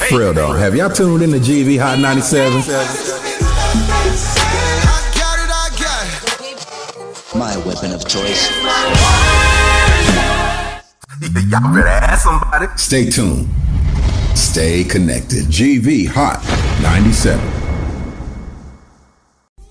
For real though, have y'all tuned in to GVHOT97? My weapon of choice. Y'all better ask somebody. Stay tuned. Stay connected. GVHOT97.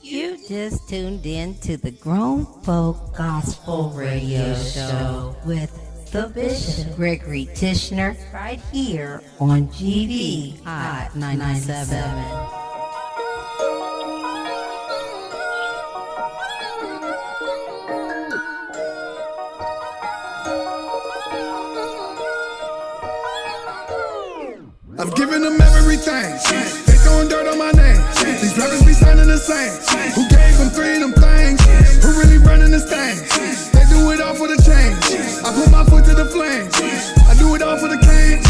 You just tuned in to the GrownFolk Gospel Radio Show with the Bishop Gregory Tichenor right here on GVHOT97. I've given them everything. They throwing dirt on my name. These rappers be sounding the same. Who gave them three of them things? Who really running this thing? They do it all for the change. I put my foot to the flames. I do it all for the cane.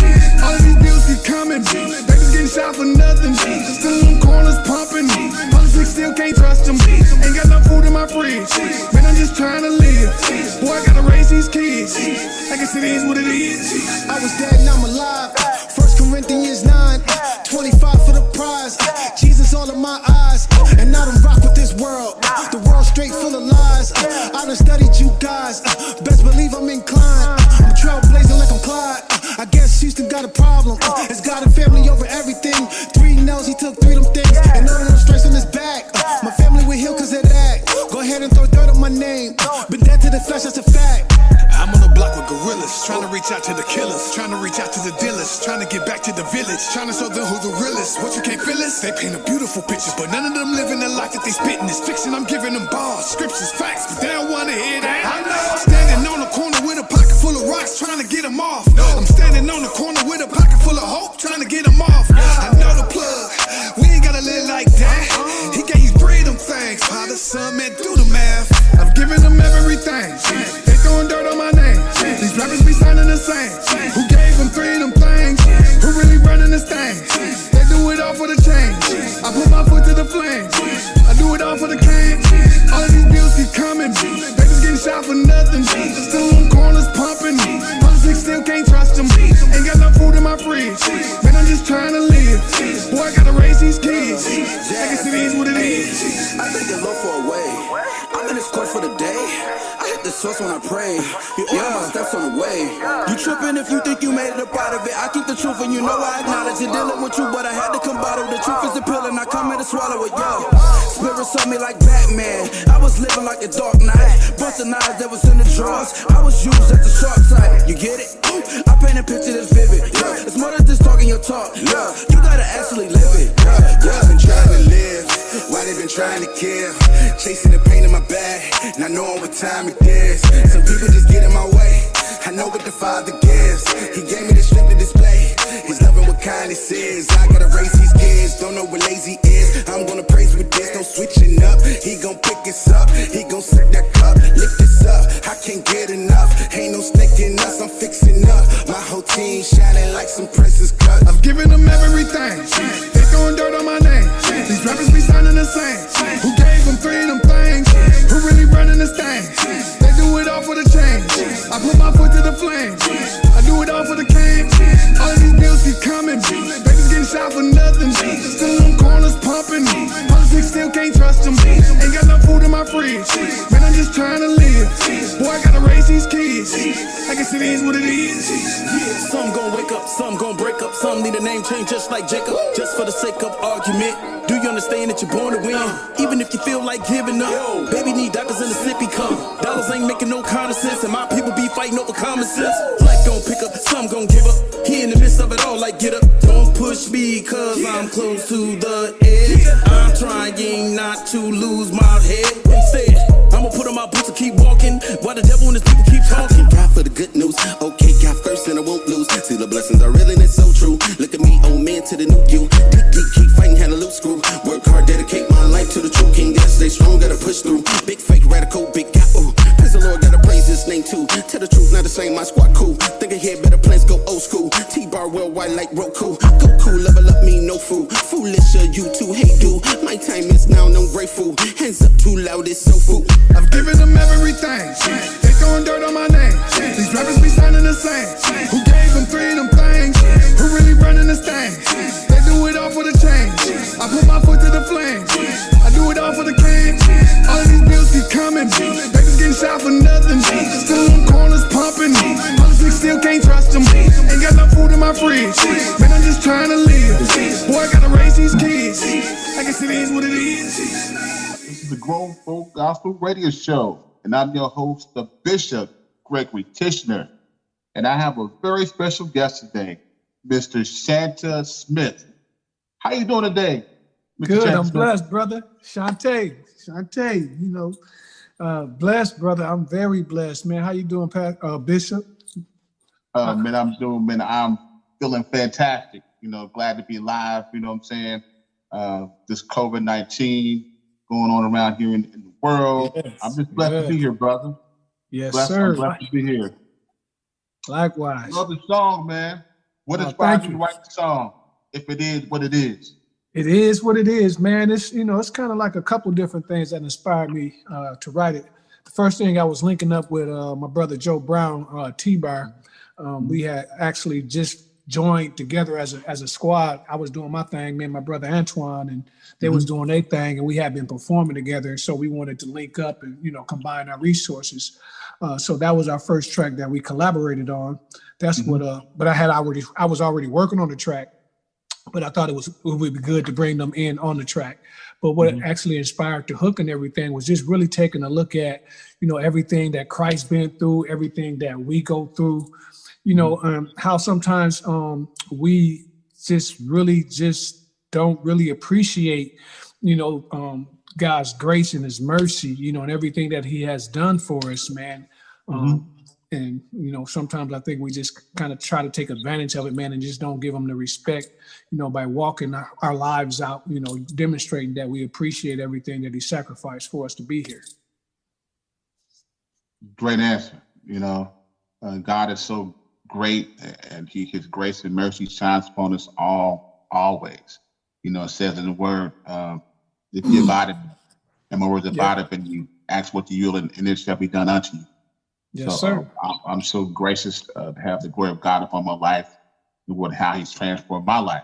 All of these bills keep coming. They just getting shot for nothing. Just in them corners pumping. Politics still can't trust them. Ain't got no food in my fridge. Man, I'm just trying to live. Boy, I gotta raise these kids. I guess it is what it is. I was dead and I'm alive. 1 Corinthians 9, 25 for the prize. Jesus all in my eyes, and I don't rock with this world. The world's straight full of lies. I done studied you guys. Best believe I'm inclined. I'm trailblazing like I'm Clyde. I guess Houston got a problem. It's God and family over everything. 3 nails, he took 3 of them things, and none of them stripes on his back. My family will heal cause of that. Go ahead and throw dirt on my name. Been dead to the flesh, that's a fact. I'm on the block with gorillas, trying to reach out to the killers, trying to reach out to the dealers, trying to get back to the village, trying to show them who the realest. What you can't feel us? They paint a beautiful picture, but none of them living the life that they spitting is fiction. I'm giving them bars, scriptures, facts, but they don't wanna hear that. I know. Standing on the corner with a pocket full of rocks, trying to get them off. I'm standing on the corner with a pocket full of hope, trying to get them off. I know the plug, we ain't gotta live like that. He gave you 3 of them things, Father, Son, man, do the math. I've given them everything. They throwing dirt on my name. These rappers be sounding the same. Who gave them 3 of them things? Who really running this thing? They do it all for the change. I put my foot to the flames. I do it all for the cane. All of these bills keep coming. They just getting shot for nothing. Still in them corners pumping. Politics still can't trust them. Ain't got no food in my fridge. Man, I'm just trying to live. Boy, I gotta raise these kids. I guess it is what it is. I thank the Lord for a way. I'm in this court for the day. I hit the source when I pray. You order my steps on the way. You tripping if you think you made it up out of it. I keep the truth and you know I acknowledge it. Dealing with you, but I had to come bottle. The truth is the pill and I come here to swallow it, yo. Spirit saw me like Batman. I was living like a dark night. Busting knives that was in the drawers. I was used as the shark type. You get it? I paint a picture that's vivid. Yeah. It's more than just talking your talk. Yeah. You gotta actually live it. Yeah. I've been trying to live. Why they been trying to kill? Chasing the pain in my bag. Not knowing what time it is. Some people just get in my way. I know what the Father gives. He gave me the strength to display His loving what kindness is. I gotta raise these kids. Don't know what lazy is. I'm gonna praise with this. No switching up. He gon' pick us up. He gon' sip that cup. Lift this up. I can't get enough. Ain't no snake in us. I'm fixing up. My whole team shining like some princess cuts. I've given them everything. They throwing dirt on my name. These rappers be sounding the same. Who gave them 3 of them things? Who really running this thing? They do it all for the change. I put my foot to the flames. I do it all for the cane. All of these bills keep coming. They just getting shot for nothing. Still in them corners pumping. Politics still can't trust them. Ain't got no food in my fridge. Man, I'm just trying to live. Boy, I gotta raise these kids. I guess it is what it is. Yeah, some gon' wake up, some gon' break up, some need a name change just like Jacob, just for the sake of argument. Do you understand that you're born to win? Even if you feel like giving up. Baby need diapers in the sippy cup. Dollars ain't making no kind of sense, and my people be fighting over common sense. Life gon' pick up, some gon' give up. He in the midst of it all like get up. Don't push me cause I'm close to the edge. I'm trying not to lose my head. Instead, I'ma put on my boots and keep walking while the devil and his people keep talking. God for the good news. Okay, God first and I won't lose. See the blessings are real and it's so true. Look at me, old man, to the new you. Dig deep, keep fighting, had a loose screw. Work hard, dedicate my life to the true king. Gotta stay strong, gotta push through. Big fake, radical, big guy, ooh. Praise the Lord, gotta praise his name too. Tell the truth, not the same, my squad cool. Think ahead, better plans, go old school. T-bar worldwide like Roku. Go cool, level up, me no fool. Foolish, you too, hey dude. My time is now, I'm grateful. Hands up too loud, it's so fool. I've given them everything. They throwing dirt on my name. These rappers be sounding the same. Who gave them 3 of them things? Who really run the GrownFolk Gospel Radio Show, and I'm your host, the Bishop, Gregory Tichenor, and I have a very special guest today, Mr. Shanta Smith. How you doing today, Mr. Good, Shanta I'm Smith? blessed, brother. Shante, blessed, brother. I'm very blessed, man. How you doing, Bishop? I'm feeling fantastic. Glad to be alive. You know what I'm saying? This COVID-19 going on around here in the world. Yes, I'm just blessed to be here, brother. Yes, blessed, sir. I'm blessed to be here. Likewise. Love the song, man. What inspired you to write the song? If it is what it is. It is what it is, man. It's it's kind of like a couple different things that inspired me to write it. The first thing, I was linking up with my brother Joe Brown, T-Bar. We had actually just joined together as a squad. I was doing my thing, me and my brother Antoine, and they was doing their thing, and we had been performing together. So we wanted to link up and combine our resources. So that was our first track that we collaborated on. That's what. But I was already working on the track, but I thought it would be good to bring them in on the track. But what actually inspired the hook and everything was just really taking a look at everything that Christ been through, everything that we go through. How sometimes we just don't really appreciate, God's grace and his mercy, and everything that he has done for us, man. And, sometimes I think we just kind of try to take advantage of it, man, and just don't give him the respect, by walking our lives out, demonstrating that we appreciate everything that he sacrificed for us to be here. Great answer. God is so great, and his grace and mercy shines upon us all, always. It says in the word, if you abide in me, and my words abide in you, ask what you will, and it shall be done unto you. Yes, sir. I'm so gracious to have the glory of God upon my life and how he's transformed my life.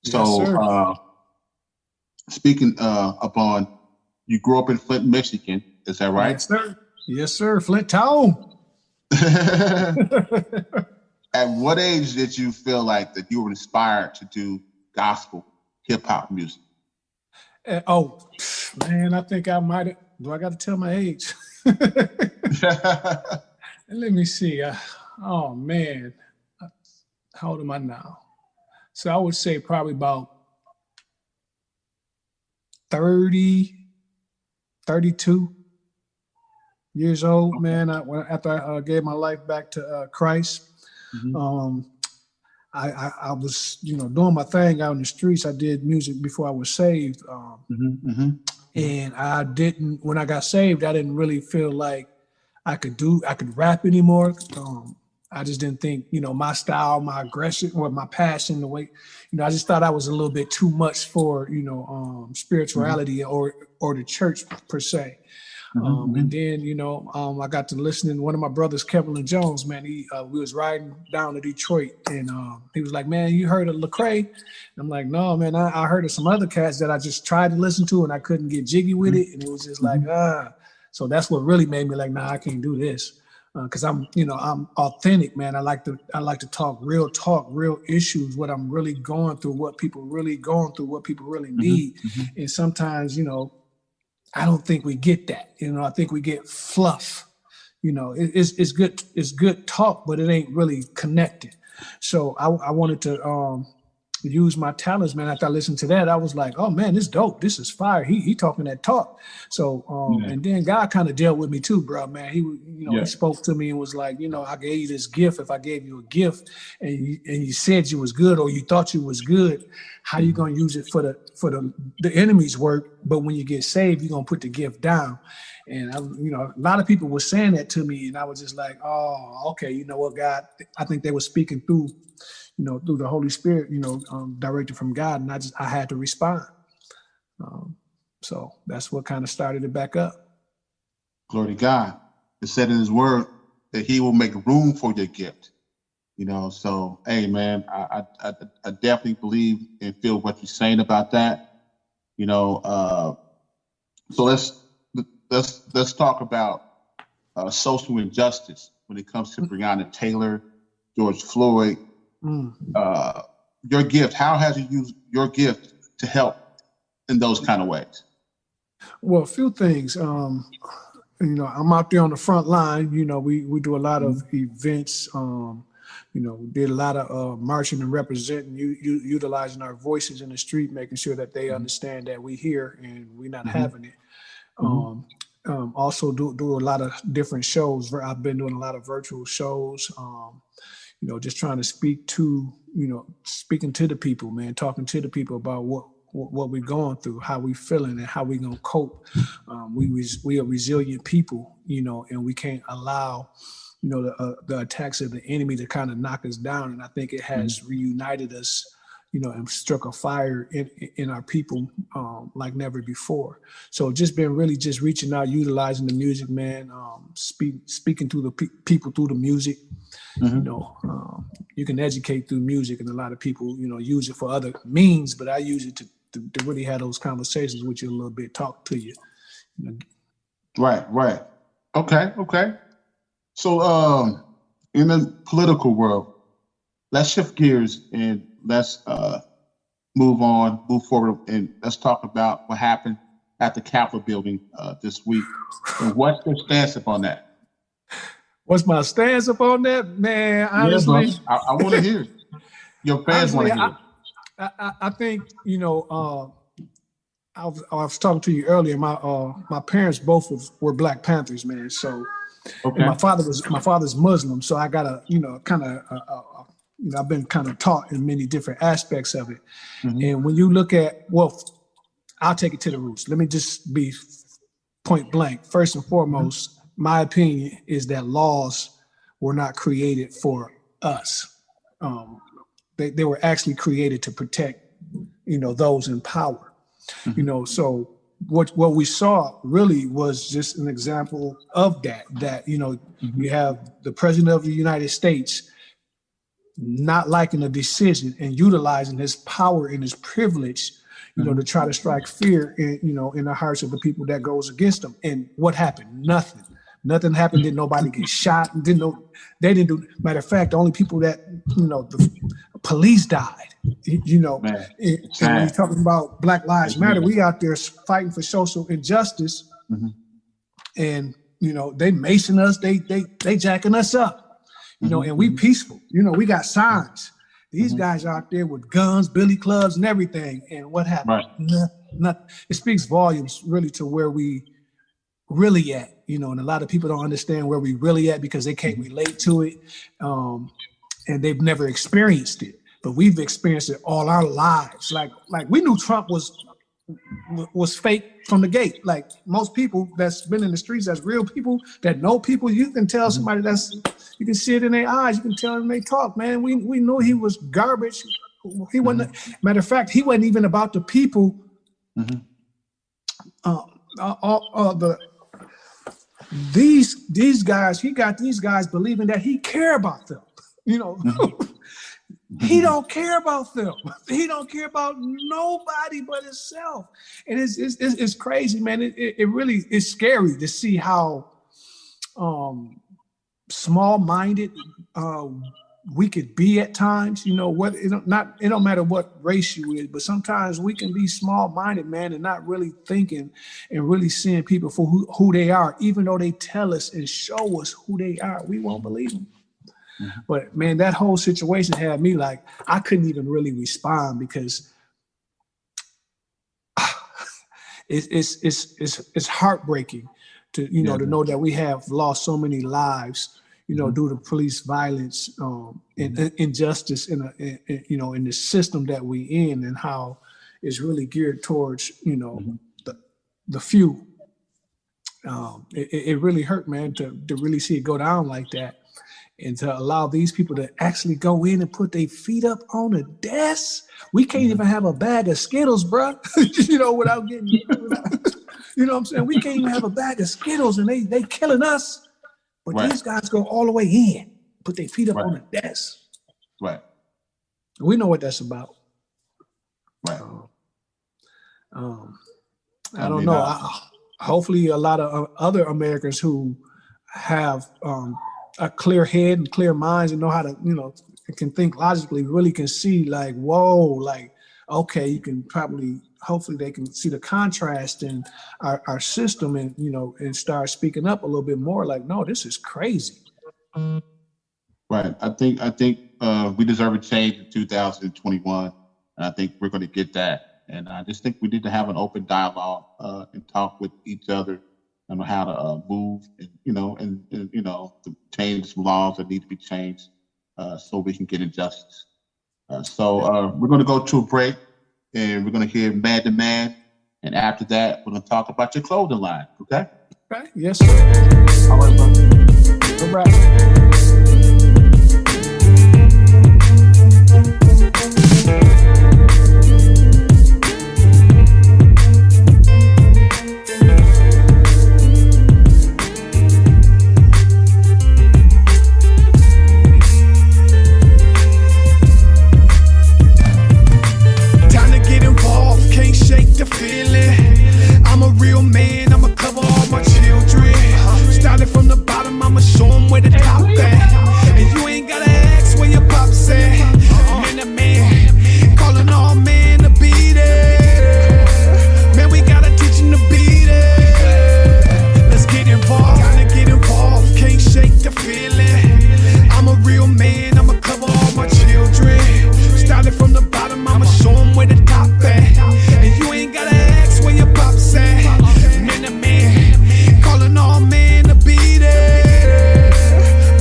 So speaking upon, you grew up in Flint, Michigan, is that right? Yes, sir. Yes, sir. Flint Town. At what age did you feel like that you were inspired to do gospel hip hop music? Man, I think I might have. Do I got to tell my age? Let me see. Oh man, how old am I now? So I would say probably about 30, 32 years old, man. After I gave my life back to Christ, I was, doing my thing out in the streets. I did music before I was saved. And I didn't, when I got saved, I didn't really feel like I could rap anymore. I just didn't think, my style, my aggression, or my passion, the way, I just thought I was a little bit too much for, spirituality or the church per se. And then, I got to listening to one of my brothers, Kevin Jones, man. We was riding down to Detroit, and he was like, man, you heard of Lecrae? And I'm like, no, man, I heard of some other cats that I just tried to listen to, and I couldn't get jiggy with it. And it was just like, So that's what really made me like, nah, I can't do this. Cause I'm authentic, man. I like to talk, real issues, what I'm really going through, what people really going through, what people really need. And sometimes, I don't think we get that. I think we get fluff. It's good talk, but it ain't really connected. So I wanted to use my talents, man. After I listened to that, I was like, oh man, this dope. This is fire. He talking that talk. So and then God kind of dealt with me too, bro, man. He he spoke to me and was like, I gave you this gift. If I gave you a gift and you said you was good, or you thought you was good, how you gonna use it for the enemy's work? But when you get saved, you're gonna put the gift down. And a lot of people were saying that to me, and I was just like, oh, okay, you know what, God? I think they were speaking through the Holy Spirit, directed from God, and I had to respond. So that's what kind of started it back up. Glory to God. It said in his word that he will make room for your gift. So, hey, man, I definitely believe and feel what you're saying about that. So let's talk about social injustice when it comes to Breonna Taylor, George Floyd. Your gift, how has you used your gift to help in those kind of ways? Well, a few things. I'm out there on the front line. We do a lot of events. We did a lot of marching and representing, utilizing our voices in the street, making sure that they understand that we here and we're not having it. Also do a lot of different shows. I've been doing a lot of virtual shows. Just trying to speaking to the people, man, talking to the people about what we're going through, how we feeling, and how we gonna cope. We are resilient people, and we can't allow, the attacks of the enemy to kind of knock us down. And I think it has reunited us, and struck a fire in our people like never before. So just been really just reaching out, utilizing the music, man, speaking to the people through the music. You can educate through music, and a lot of people, use it for other means, but I use it to really have those conversations with you a little bit, talk to you. Right. Okay. So in the political world, let's shift gears and let's move forward, and let's talk about what happened at the Capitol building this week. And what's your stance upon that? What's my stance upon that, man? Honestly, yeah, I want to hear it. Your fans want to hear it. I think I was talking to you earlier. My parents both were Black Panthers, man. So, okay. My father's Muslim, so I got I've been kind of taught in many different aspects of it. And when you look at, I'll take it to the roots. Let me just be point blank. First and foremost, my opinion is that laws were not created for us. They were actually created to protect, those in power. So what we saw really was just an example of that, you have the president of the United States not liking a decision and utilizing his power and his privilege, to try to strike fear in the hearts of the people that goes against him. And what happened? Nothing happened. Didn't nobody get shot? They didn't do. Matter of fact, the only people that the police died. And when you're talking about Black Lives Matter, we out there fighting for social injustice, and they macing us, they jacking us up, and we peaceful. We got signs. These guys out there with guns, billy clubs, and everything. And what happened? Right. It speaks volumes really to where we really at, and a lot of people don't understand where we really at because they can't relate to it, and they've never experienced it. But we've experienced it all our lives. Like we knew Trump was fake from the gate. Like most people that's been in the streets, that's real people that know people. You can tell somebody you can see it in their eyes. You can tell them they talk, man. We knew he was garbage. He wasn't. Matter of fact, he wasn't even about the people. These guys, he got these guys believing that he care about them. He don't care about them. He don't care about nobody but himself. And it's crazy, man. It really is scary to see how small-minded we could be at times. It don't matter what race you is, but sometimes we can be small-minded, man, and not really thinking and really seeing people for who they are, even though they tell us and show us who they are. We won't believe them. But man, that whole situation had me like, I couldn't even really respond because it's heartbreaking to to know that we have lost so many lives, due to police violence and injustice in the system that we in, and how it's really geared towards the few. It really hurt, man, to really see it go down like that. And to allow these people to actually go in and put their feet up on a desk. We can't even have a bag of Skittles, bro. Without getting, what I'm saying? We can't even have a bag of Skittles, and they killing us. But these guys go all the way in, put their feet up on the desk. Right. We know what that's about. Right. I don't know. Hopefully a lot of other Americans who have a clear head and clear minds and know how to, can think logically, really can see like, whoa, like, okay, you can probably hopefully they can see the contrast in our system and, and start speaking up a little bit more like, no, this is crazy. Right. I think we deserve a change in 2021, and I think we're going to get that. And I just think we need to have an open dialogue and talk with each other on how to move, and to change some laws that need to be changed so we can get injustice. So we're going to go to a break, and we're going to hear Man to Man, and after that, we're going to talk about your clothing line. Okay? Okay. Yes, sir. All right, brother. All right. The feeling, I'm a real man, I'ma cover all my children. Started from the bottom, I'ma show them where the top at. And you ain't gotta ask where your pop's at. Man to man, calling all men to be there. Man, we gotta teach them to be there. Let's get involved, time to get involved. Can't shake the feeling. I'm a real man, I'ma cover all my children. Started from the bottom, I'ma show them where the top at. And you ain't gotta ask where your pop's at. Man to man, calling all men to be there.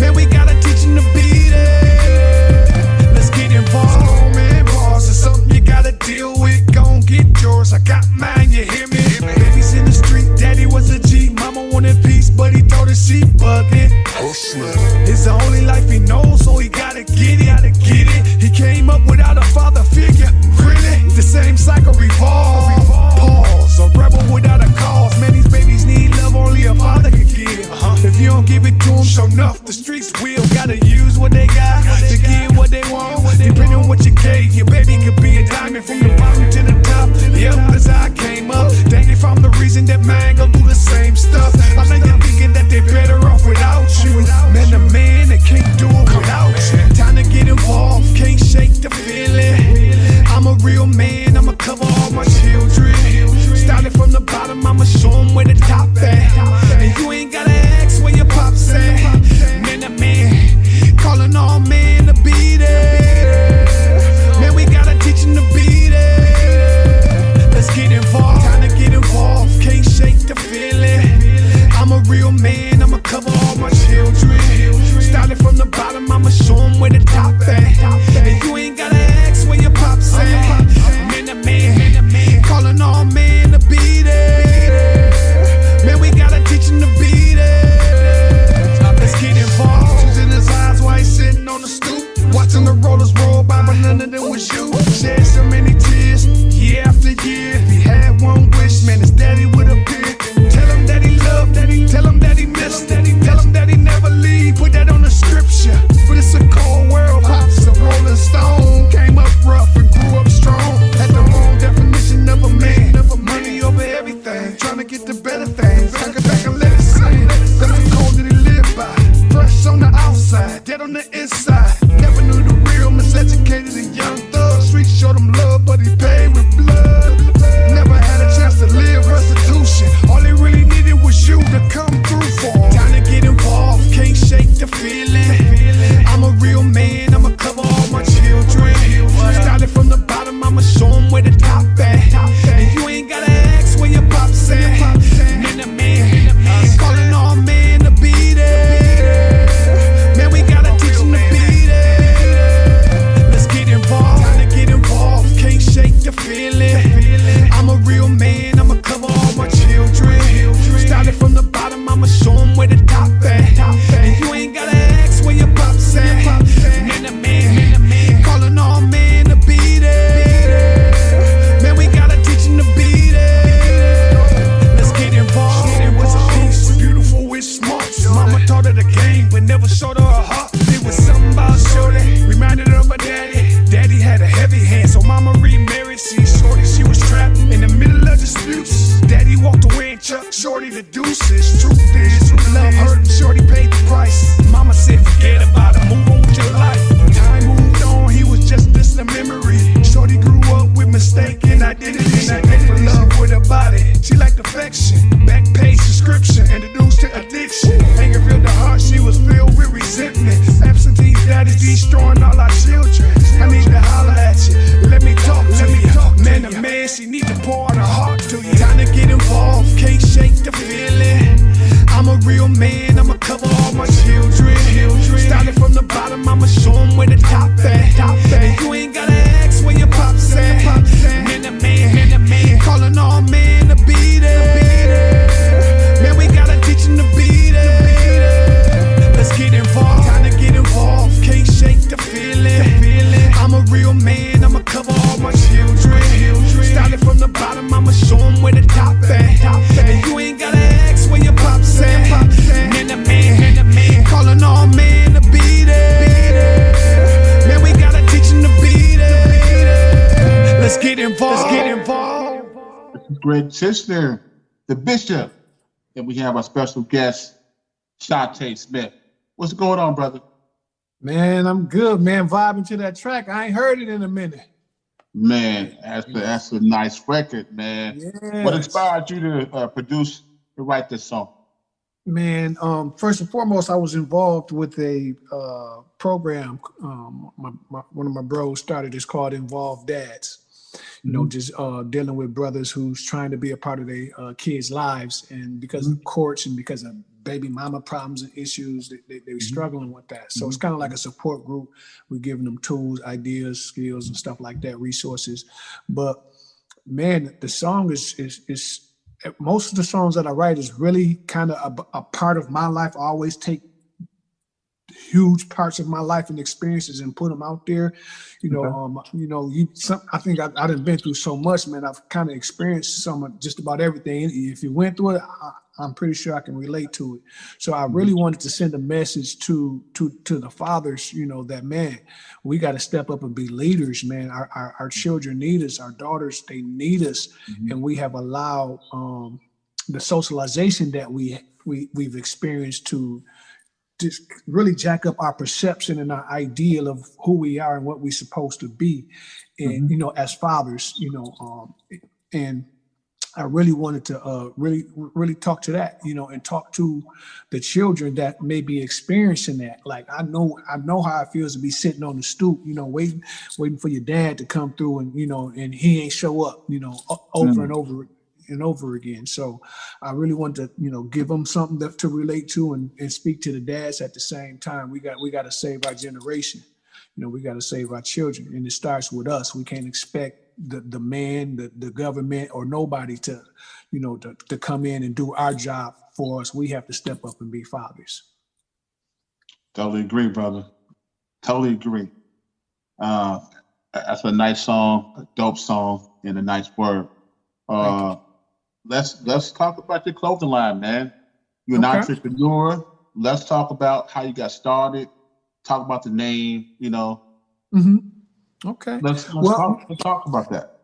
Man, we gotta teach them to be there. Let's get involved. Oh man, boss, it's something you gotta deal with. Gon' get yours, I got mine, you hear me? Baby's in the street, daddy was a G. Mama wanted peace, but he told her she bugging. It's the only life he knows, so he gotta get it. He came up without a father figure. Really? The same cycle revolve. Pause. A rebel without a cause. Man, these babies need love only a father can give. If you don't give it to them, show enough. The streets will. Gotta use what they got to get what they want. Depending on what you gave, your baby could be a diamond from the bottom to the top. Yep, that's how I came up. Dang, if I'm the reason that man gon' do the same stuff. I think you're thinking that they better off without you. Man to man, they can't do it without you. Time to get involved, can't shake the feeling. I'm a real man, I'ma cover all my children. Started from the bottom, I'ma show them where the top at. And you ain't gotta ask where your pop's at. Man to man, calling all men to be there. Man, we gotta teach them to be there. Let's get involved, time to get involved, can't shake the feeling. I'm a real man, I'ma cover all my children. Started from the bottom, I'ma show them where the top at. And you ain't gotta ask where your pop's at. Man to man, calling all men to be there. Man, we gotta teach them to be there. Let's get involved. Tears in his eyes while he's sitting on the stoop, watching the rollers roll by, but none of them was you. Shed so many tears, year after year. If he had one wish, man, his daddy would appear. Tell him that he loved, tell him that he missed, tell him that he never leave. Put that on the scripture. But it's a cold world, pops a rolling stone. Came up rough and grew up strong. Had the wrong definition of a man. Money over everything, trying to get the better things. Tuck it back and let it sing. That's the code that he lived by. Fresh on the outside, dead on the inside. Never knew the real, miseducated and young thug. Streets showed him love, but he paid with blood. Never had a chance to live restitution. All he really needed was you to come through for him. Time to get involved, can't shake the feeling. I'm a real man, I'ma cover all my children. Started from the bottom, I'ma show them where the top at. And you ain't gotta ask where your pop's at. Man to man, calling all men to be there. Man, we gotta teach them to be there. Let's get involved, time to get involved, can't shake the feeling. I'm a real man, I'ma cover all my children. Started from the bottom, I'ma show them where the top at. And you ain't gotta ask where your pop's at. Man to man, calling all men to be there. Man, we gotta teach them to be there. Let's get involved. It was a piece, beautiful with smarts. Mama taught her the game, but never showed her a heart. It was something about Shorty, reminded her of her daddy. Daddy had a heavy hand, so mama remarried. See Shorty, she was trapped in the middle of disputes. Daddy walked away and chucked Shorty the deuces. Truth is, love hurt and Shorty paid the price. Mama said forget about it, move on with your life. Time moved on, he was just a memory. Shorty grew up with mistaken identity. affection. Back page subscription, introduced to addiction. Anger filled the heart, she was filled with resentment. Absentee daddies destroying all our children. I need to holler at you, let me talk to you. Man to man, she need to pour out her heart to you. Time to get involved, can't shake the feeling. I'm a real man, I'ma cover all my children. Starting from the bottom, I'ma show them where the top at. And you ain't gotta ask where your pops at. Man to man, calling all men to be there. Man, we gotta teach them to be there. Let's get involved, time to get involved. Can't shake the feeling. I'm a real man, I'ma cover all my children. Starting from the bottom, I'ma show them where the top at. And you ain't gotta ask where your pops at. Man to man, calling all men to be there. Man, we gotta teach them to be there. Let's get involved. This is Gregory Tichenor, the bishop. And we have our special guest, Shanta Smith. What's going on, brother? Man, I'm good, man. Vibing to that track. I ain't heard it in a minute. Man, that's a nice record, man. Yes. What inspired you to produce and write this song? Man, first and foremost, I was involved with a program. One of my bros started. It's called Involved Dads. You know, just dealing with brothers who's trying to be a part of their kids' lives, and because of courts and because of baby mama problems and issues, they're struggling with that. So it's kind of like a support group. We're giving them tools, ideas, skills, and stuff like that, resources. But man, the song is most of the songs that I write is really kind of a part of my life. I always take huge parts of my life and experiences and put them out there. I think I done been through so much, man. I've kind of experienced some of just about everything. If you went through it, I'm pretty sure I can relate to it. So I really wanted to send a message to the fathers, that, man, we got to step up and be leaders, man. Our children need us, our daughters, they need us. And we have allowed the socialization that we've experienced to just really jack up our perception and our ideal of who we are and what we're supposed to be, and as fathers, and I really wanted to really talk to that, and talk to the children that may be experiencing that. Like I know how it feels to be sitting on the stoop, waiting for your dad to come through, and and he ain't show up, over and over and over again. So I really want to, give them something to relate to and speak to the dads at the same time. We got to save our generation. We got to save our children, and it starts with us. We can't expect the man, the government, or nobody to come in and do our job for us. We have to step up and be fathers. Totally agree, brother. Totally agree. That's a nice song, a dope song, and a nice word. Let's talk about your clothing line, man. You're an entrepreneur. Let's talk about how you got started. Talk about the name, Okay. Let's talk about that.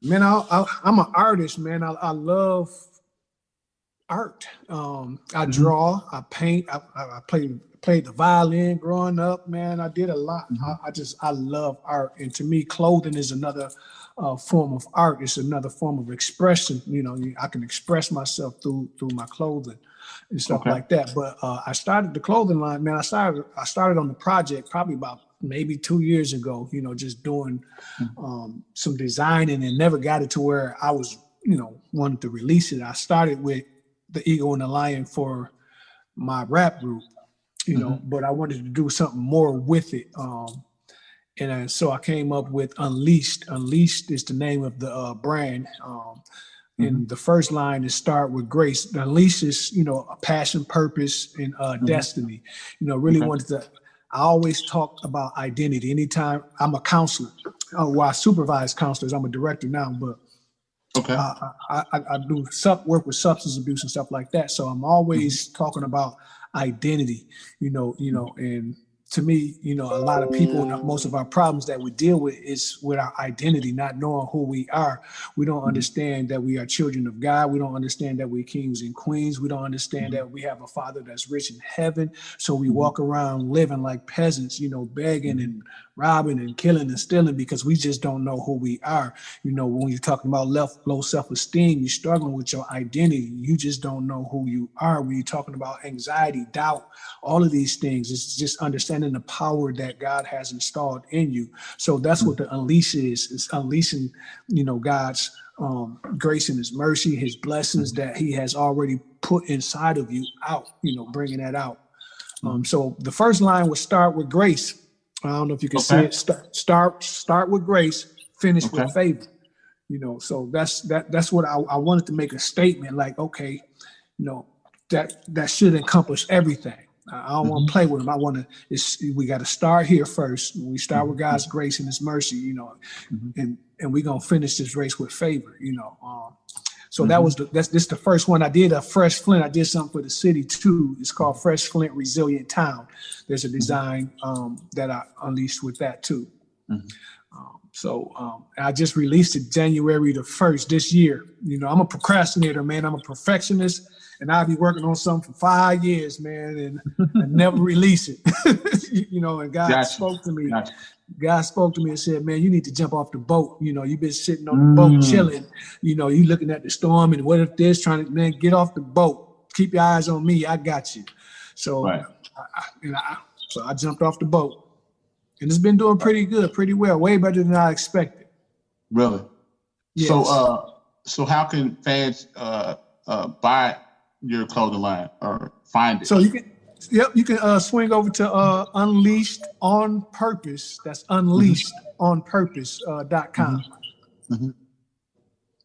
Man, I'm an artist, man. I love art. I draw, I paint, I played the violin growing up, man. I did a lot. I love art. And to me, clothing is another form of art. It's another form of expression. I can express myself through my clothing and stuff like that. But I started the clothing line, man. I started on the project probably about maybe 2 years ago, just doing some designing, and never got it to where I was, wanted to release it. I started with the Eagle and the Lion for my rap group, but I wanted to do something more with it. So I came up with Unleashed. Unleashed is the name of the brand. And the first line is start with grace. The Unleashed is, a passion, purpose, and destiny. Really wanted to. I always talk about identity. Anytime I'm a counselor, I supervise counselors. I'm a director now, but I do work with substance abuse and stuff like that. So I'm always talking about identity, and to me, you know, a lot of people, most of our problems that we deal with is with our identity, not knowing who we are. We don't understand that we are children of God. We don't understand that we're kings and queens. We don't understand that we have a Father that's rich in heaven. So we walk around living like peasants, you know, begging and robbing and killing and stealing because we just don't know who we are. You know, when you're talking about low self-esteem, you're struggling with your identity. You just don't know who you are. When you're talking about anxiety, doubt, all of these things, it's just understanding the power that God has installed in you. So that's what the unleash is. It's unleashing, you know, God's grace and his mercy, his blessings that he has already put inside of you out, you know, bringing that out. So the first line would start with grace. I don't know if you can see it. Start with grace, finish with favor. You know, so that's what I wanted to make a statement like, okay, you know, that should encompass everything. I don't want to play with them. I want to. We got to start here first. We start with God's grace and his mercy, you know, and we're gonna finish this race with favor, you know. So that's the first one. I did a Fresh Flint. I did something for the city too. It's called Fresh Flint Resilient Town. There's a design that I unleashed with that too. So I just released it January the 1st this year. You know, I'm a procrastinator, man. I'm a perfectionist, and I'll be working on something for 5 years, man, and never release it. You know, and God spoke to me. God spoke to me and said, man, you need to jump off the boat. You know, you've been sitting on the boat chilling. You know, you looking at the storm and what if this, trying to, man, get off the boat. Keep your eyes on me. I got you. So, so I jumped off the boat. And it's been doing pretty good, pretty well, way better than I expected. Really? Yes. So how can fans buy your clothing line or find it? So you can swing over to Unleashed on Purpose. That's unleashedonpurpose.com.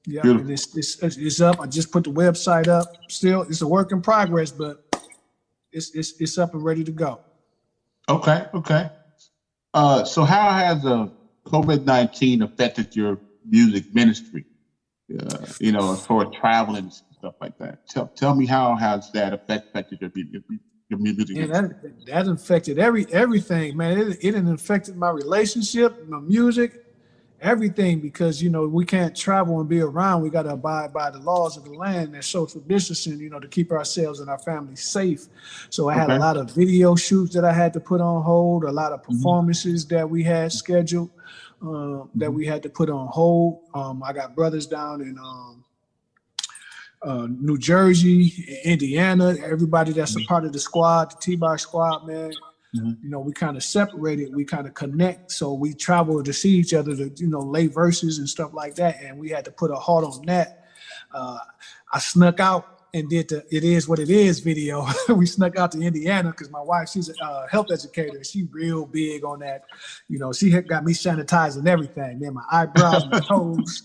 Yeah, and it's up. I just put the website up. Still, it's a work in progress, but it's up and ready to go. Okay. So how has COVID-19 affected your music ministry? You know, as far as traveling and stuff like that. Tell me how has that affected your music? Yeah, that affected everything, man. It affected my relationship, my music, everything, because, you know, we can't travel and be around. We got to abide by the laws of the land and social distancing, you know, to keep ourselves and our families safe. So I had a lot of video shoots that I had to put on hold, a lot of performances that we had scheduled that we had to put on hold. I got brothers down in New Jersey, Indiana, everybody that's a part of the squad, the T-Bar squad, man. You know, we kind of separated, we kind of connect. So we travel to see each other to, you know, lay verses and stuff like that. And we had to put a halt on that. I snuck out and did the It Is What It Is video. We snuck out to Indiana because my wife, she's a health educator. She real big on that. You know, she got me sanitizing everything, man, my eyebrows, my toes.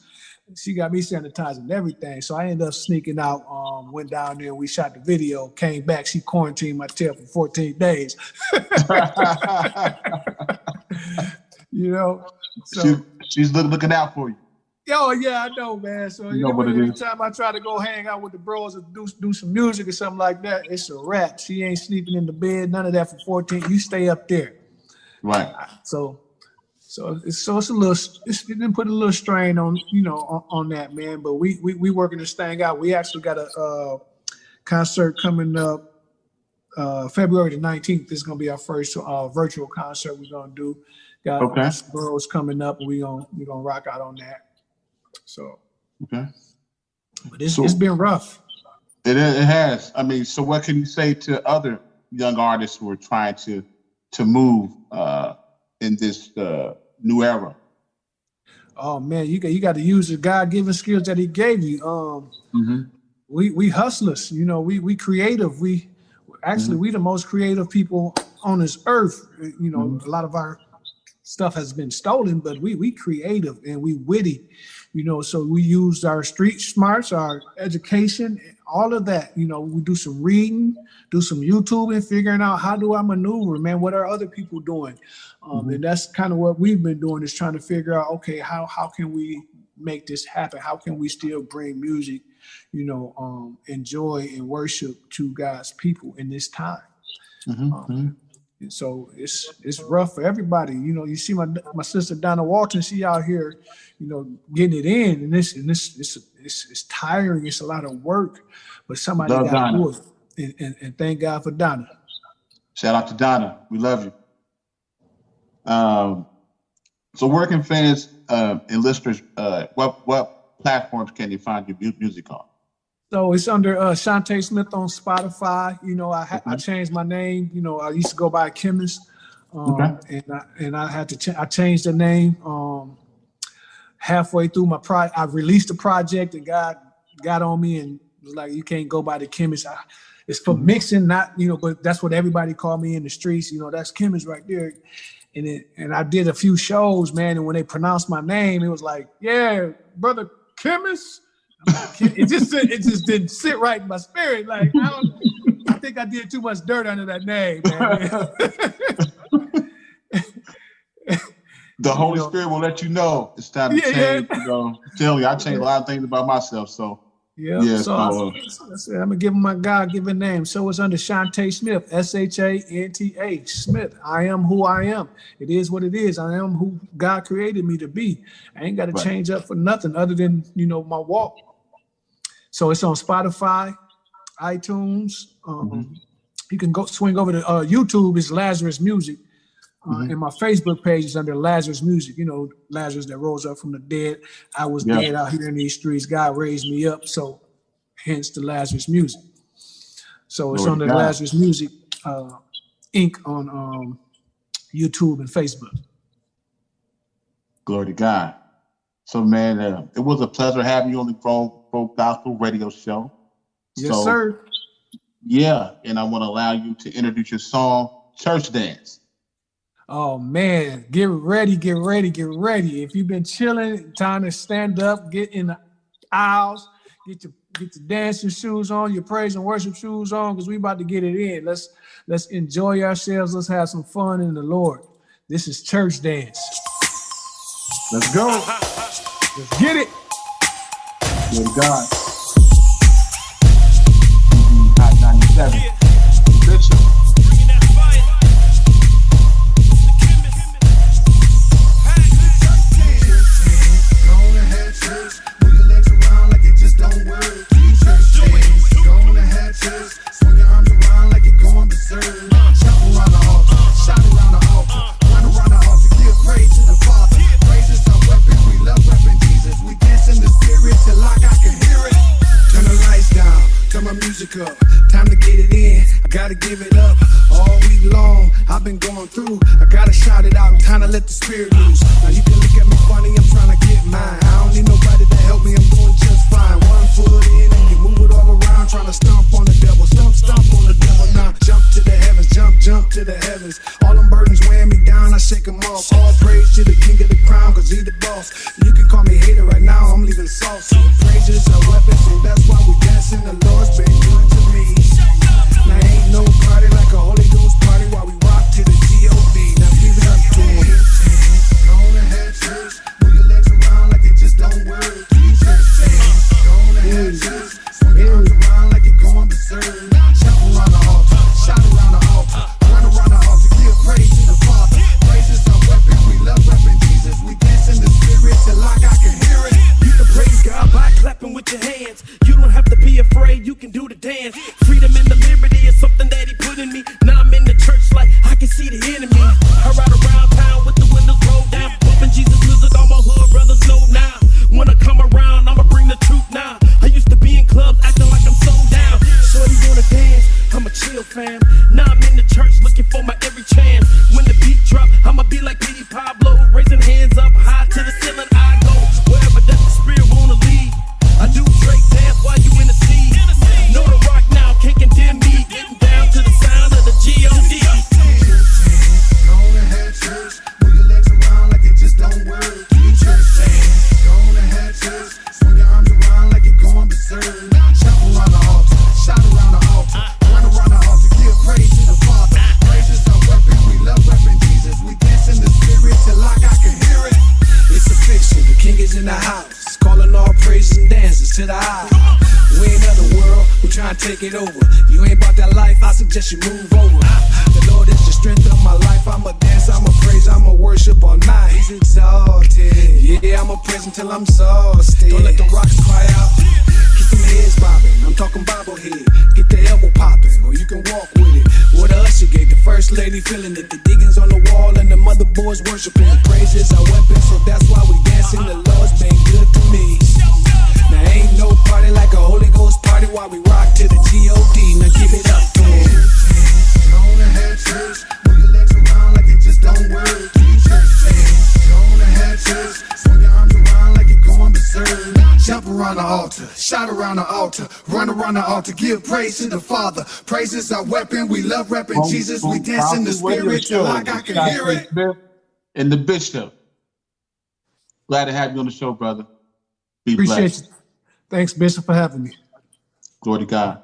She got me sanitizing everything. So I ended up sneaking out, went down there, we shot the video, came back, she quarantined my tail for 14 days. You know? So, she's looking out for you. Oh, yeah, I know, man. So you know what it every is. time I try to go hang out with the bros and do some music or something like that, it's a wrap. She ain't sleeping in the bed, none of that for 14. You stay up there. Right. So it's a little, it didn't put a little strain on, you know, on that, man. But we working this thing out. We actually got a concert coming up February the 19th. This is gonna be our first virtual concert we're gonna do. Got some girls coming up, and we're gonna rock out on that. So but it's been rough. It has. I mean, so what can you say to other young artists who are trying to move in this new era? Oh man, you got to use the God-given skills that he gave you. We hustlers, you know, we creative. We the most creative people on this earth. You know, a lot of our stuff has been stolen, but we creative and we witty, you know, so we use our street smarts, our education, all of that. You know, we do some reading, do some YouTubing, figuring out how do I maneuver, man, what are other people doing? And that's kind of what we've been doing, is trying to figure out, okay, how can we make this happen? How can we still bring music, you know, and joy and worship to God's people in this time? So it's rough for everybody. You know, you see my sister Donna Walton, she out here, you know, getting it in, and it's tiring. It's a lot of work, but somebody got to do it. And thank God for Donna. Shout out to Donna. We love you. So where can fans and listeners, what platforms can you find your music on? So it's under Shanta Smith on Spotify. You know, I changed my name. You know, I used to go by Chemist, and I had to I changed the name halfway through I released the project, and God got on me and was like, "You can't go by the Chemist. It's for mixing, not, you know, but that's what everybody called me in the streets. You know, that's Chemist right there." And I did a few shows, man, and when they pronounced my name, it was like, "Yeah, brother Chemist." It just didn't sit right in my spirit. Like, I think I did too much dirt under that name, man. The Holy Spirit will let you know it's time to change. You know, tell you, I changed a lot of things about myself. So so I said, I'm gonna give him my God-given name. So it's under Shanta Smith, Shanta Smith. I am who I am. It is what it is. I am who God created me to be. I ain't got to change up for nothing other than, you know, my walk. So it's on Spotify, iTunes. You can go swing over to YouTube. It's Lazarus Music. And my Facebook page is under Lazarus Music. You know, Lazarus that rose up from the dead. I was dead out here in these streets. God raised me up. So hence the Lazarus Music. So it's under Lazarus Music Inc. on YouTube and Facebook. Glory to God. So, man, it was a pleasure having you on the GrownFolk Gospel Radio Show. Yes, sir. Yeah, and I want to allow you to introduce your song, Church Dance. Oh, man, get ready. If you've been chilling, time to stand up, get in the aisles, get your dancing shoes on, your praise and worship shoes on, because we about to get it in. Let's enjoy ourselves. Let's have some fun in the Lord. This is Church Dance. Let's go. Let's get it. Good God. GVHOT97. Bishop. Up. Time to get it in, I gotta give it up. All week long, I've been going through. I gotta shout it out, time to let the spirit loose. Now you can look at me funny, I'm trying to get mine. I don't need nobody to help me, I'm doing just fine. 1 foot in and you move it all around, trying to stomp on the devil, stomp on the devil. Now jump to the heavens, jump to the heavens. All them burdens weighing me down, I shake them off. All praise to the king of the crown, cause he the boss. You can call me hater right now, I'm leaving saucy. Praises are weapons, and that's why we dancing. The Lord's been good to me. Now ain't no party like a Holy Ghost party while we rock to the G.O.D. Now give it up to him. Go on ahead, church. Move your legs around like it just don't work. Go on ahead, church. Swing your arms around like you're going berserk. Shout around the altar. Shout around the altar. Run around the altar. Give praise to the Father. Praises our weapon. We love repping Jesus. We dance in the spirit till like I can hear it. You can praise God by clapping with your hands. You don't have to be afraid. You can do the dance. Freedom and the liberty is something that he put in me. Now I'm in the church like I can see the enemy. I ride around town with the windows rolled down, bumping Jesus music. All my hood brothers know now. When I come around, I'ma bring the truth now. I used to be in clubs acting like I'm so down. Shorty wanna dance, I'm a chill fam. Now I'm in the church looking for my every chance. When the beat drop, I'ma be like Petey Pablo, raising hands up high to the ceiling. I go wherever that the spirit wanna lead. I do Drake dance while you in the sea. Know the rock now, can't condemn me. Getting down to the sound of the G.O.D. Go on ahead, church. Move your legs around like it just don't work. Go on ahead, church. Swing your arms around like you're going berserk. Shout around the altar. Shout around the altar. Run around the altar. Give praise to the Father. Praises our weapon. We love repping Jesus. We dance in the spirit till like I can hear it. It's a fiction. The king is in the house. Calling all praises and dances to the house. We ain't other world. We're trying to take it over. You ain't about that life. I suggest you move over. The Lord is just strength of my life. I'ma dance, I'ma praise, I'ma worship all night. He's exalted. Yeah, I'ma praise him till I'm exhausted. Don't let the rocks cry out. Keep them heads bobbing. I'm talking bobblehead. Get the elbow popping, or you can walk with it. What a usher gate, the first lady feeling it. The diggings on the wall and the motherboards worshiping. Praise is our weapon, so that's why we dancing. The Lord's been good to me. Now ain't no party like a Holy Ghost party while we rock to the G.O.D. Now give it up to him. Don't have church, move your legs around like it just don't work. Don't have church, swing your arms around like you're going berserk. Jump around the altar, shout around the altar, run around the altar, give praise to the Father. Praise is our weapon, we love rapping Jesus, we dance in the spirit till I can hear it. Smith and the Bishop. Glad to have you on the show, brother. Be Appreciate blessed. you. Thanks, Bishop, for having me. Glory to God.